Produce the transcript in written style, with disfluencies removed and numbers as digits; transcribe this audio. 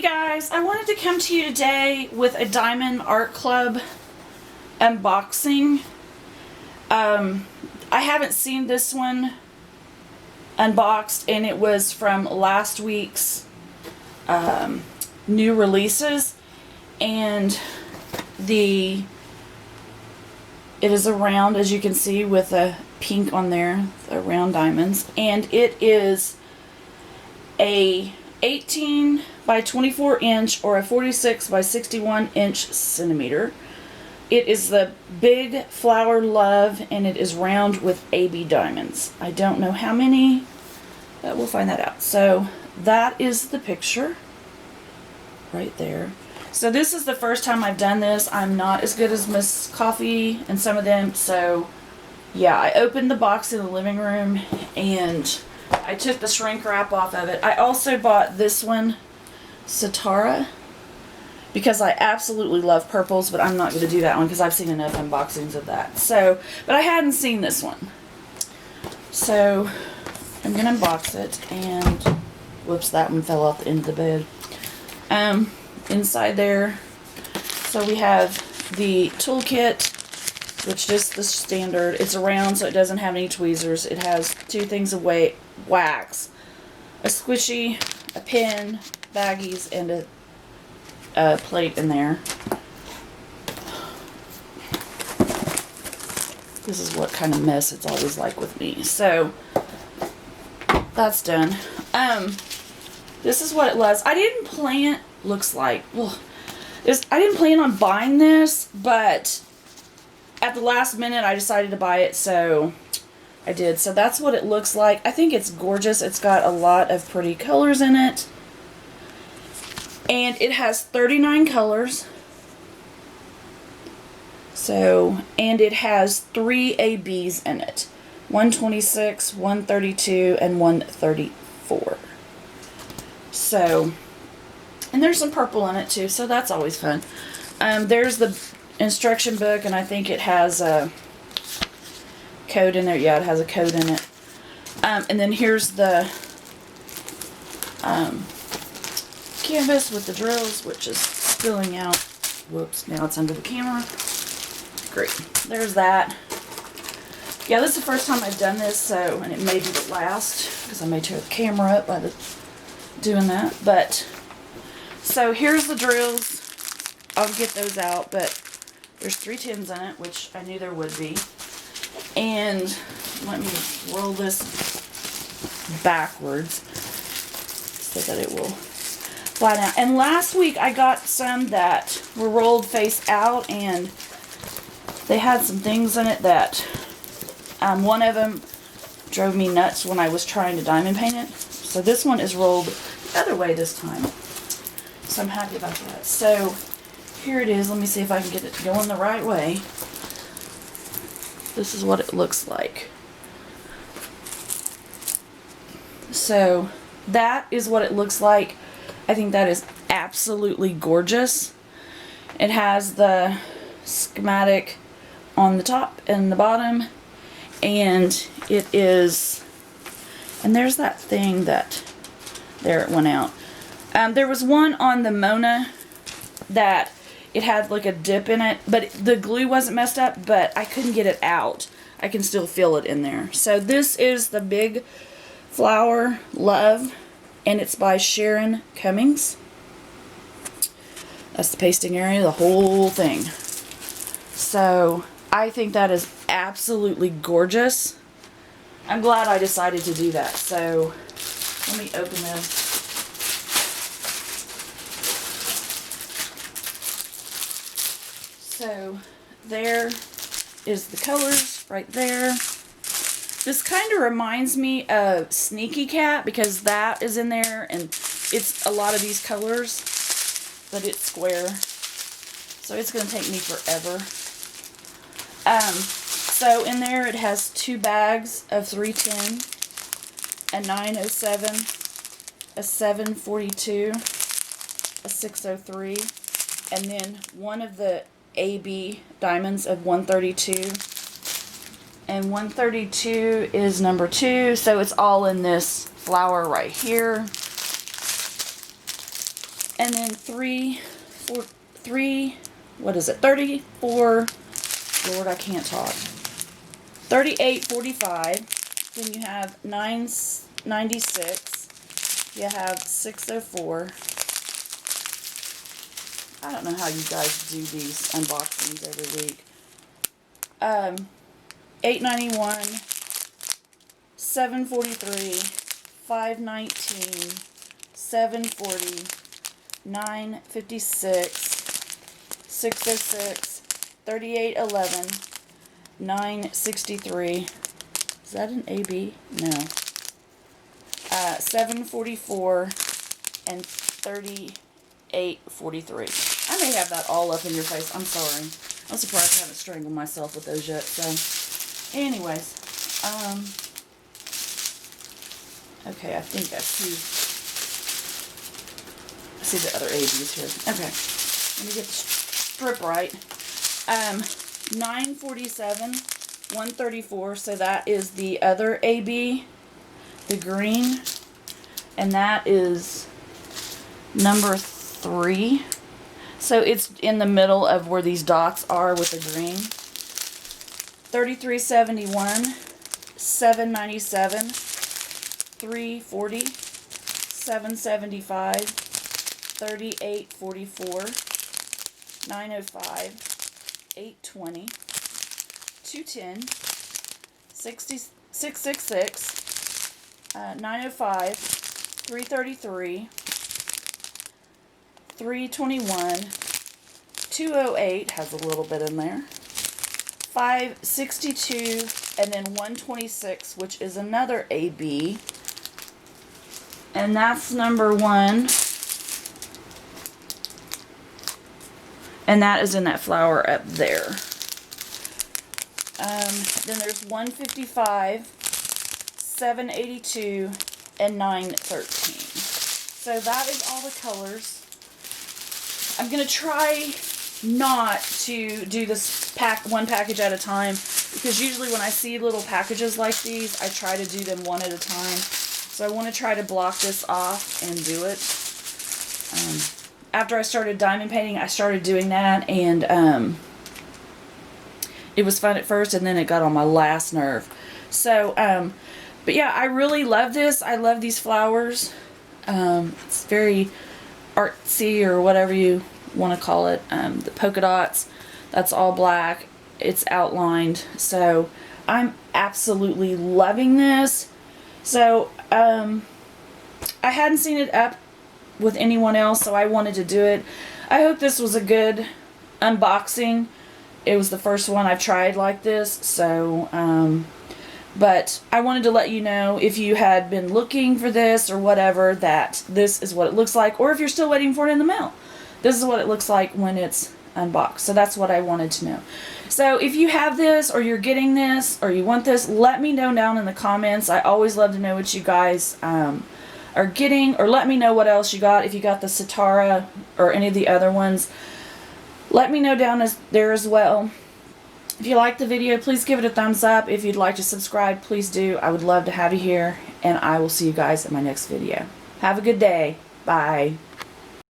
Hey guys, I wanted to come to you today with a Diamond Art Club unboxing. I haven't seen this one unboxed, and it was from last week's new releases, and it is a round, as you can see, with a pink on there, the round diamonds, and it is a 18 by 24 inch or a 46 by 61 inch centimeter. It is the Big Flower Love, and it is round with AB diamonds. I don't know how many, but we'll find that out. So that is the picture right there. So this is the first time I've done this. I'm not as good as Miss Coffee and some of them, so yeah, I opened the box in the living room and I took the shrink wrap off of it. I also bought this one, Satara, because I absolutely love purples, but I'm not going to do that one because I've seen enough unboxings of that. So, but I hadn't seen this one. So, I'm going to unbox it, and whoops, that one fell off the end of the bed. Inside there, so we have the toolkit, which is the standard. It's round, so it doesn't have any tweezers. It has two things of wax, a squishy, a pen, baggies, and a plate in there. This is what kind of mess it's always like with me. So that's done. This is what it was. I didn't plan. Looks like. Well, I didn't plan on buying this, but at the last minute I decided to buy it, so I did. So that's what it looks like. I think it's gorgeous. It's got a lot of pretty colors in it. And it has 39 colors. So, and it has 3 ABs in it. 126, 132, and 134. So, and there's some purple in it too, so that's always fun. There's the instruction book, and I think it has a code in there. Yeah, it has a code in it. And then here's the canvas with the drills, which is spilling out. Whoops, now it's under the camera. Great. There's that. Yeah, this is the first time I've done this, so, and it may be the last, because I may tear the camera up by doing that, but so here's the drills. I'll get those out, but there's 3 tins in it, which I knew there would be. And let me roll this backwards so that it will fly down. And last week I got some that were rolled face out, and they had some things in it that one of them drove me nuts when I was trying to diamond paint it. So this one is rolled the other way this time. So I'm happy about that. So here it is. Let me see if I can get it going the right way. This is what it looks like. So that is what it looks like. I think that is absolutely gorgeous. It has the schematic on the top and the bottom, and it is, and there's that thing that, there it went out. There was one on the Mona that it had like a dip in it, but the glue wasn't messed up, but I couldn't get it out. I can still feel it in there. So this is the Big Flower Love, and it's by Sharon Cummings. That's the pasting area, the whole thing. So I think that is absolutely gorgeous. I'm glad I decided to do that. So let me open this. So there is the colors right there. This kind of reminds me of Sneaky Cat, because that is in there, and it's a lot of these colors, but it's square. So it's going to take me forever. So in there it has 2 bags of 310, a 907, a 742, a 603, and then one of the AB diamonds of 132, and 132 is number 2, so it's all in this flower right here. And then what is it? 34, Lord, I can't talk. 38.45. Then you have 9.96. You have 6.04. I don't know how you guys do these unboxings every week. 8.91, 7.43, 5.19, 7.40, 9.56, 6.06, 38.11, 9.63. Is that an AB? No. 7.44 and 38.43. I may have that all up in your face. I'm sorry. I'm surprised I haven't strangled myself with those yet. So, anyways, okay, I think I see the other ABs here. Okay, let me get the strip right. 9.47, 1.34. So that is the other AB, the green, and that is number 3. So it's in the middle of where these dots are with the green. 33.71, 7.97, 3.40, 7.75, 38.44, 9.05, 8.20, 2.10, 6.66, 9.05, 3.33, 3.21, 2.08 has a little bit in there, 5.62, and then 1.26, which is another AB, and that's number 1, and that is in that flower up there. Then there's 1.55, 7.82, and 9.13. So that is all the colors. I'm going to try not to do this one package at a time, because usually when I see little packages like these, I try to do them one at a time. So I want to try to block this off and do it. After I started diamond painting, I started doing that, and it was fun at first, and then it got on my last nerve. So, but yeah, I really love this. I love these flowers. It's very artsy, or whatever you want to call it. The polka dots, that's all black. It's outlined. So I'm absolutely loving this. So I hadn't seen it up with anyone else, so I wanted to do it. I hope this was a good unboxing. It was the first one I've tried like this, so but I wanted to let you know, if you had been looking for this or whatever, that this is what it looks like, or if you're still waiting for it in the mail, this is what it looks like when it's unboxed. So that's what I wanted to know. So if you have this, or you're getting this, or you want this, let me know down in the comments. I always love to know what you guys are getting, or let me know what else you got. If you got the Sitara or any of the other ones, let me know down there as well. If you liked the video, please give it a thumbs up. If you'd like to subscribe, please do. I would love to have you here, and I will see you guys in my next video. Have a good day. Bye.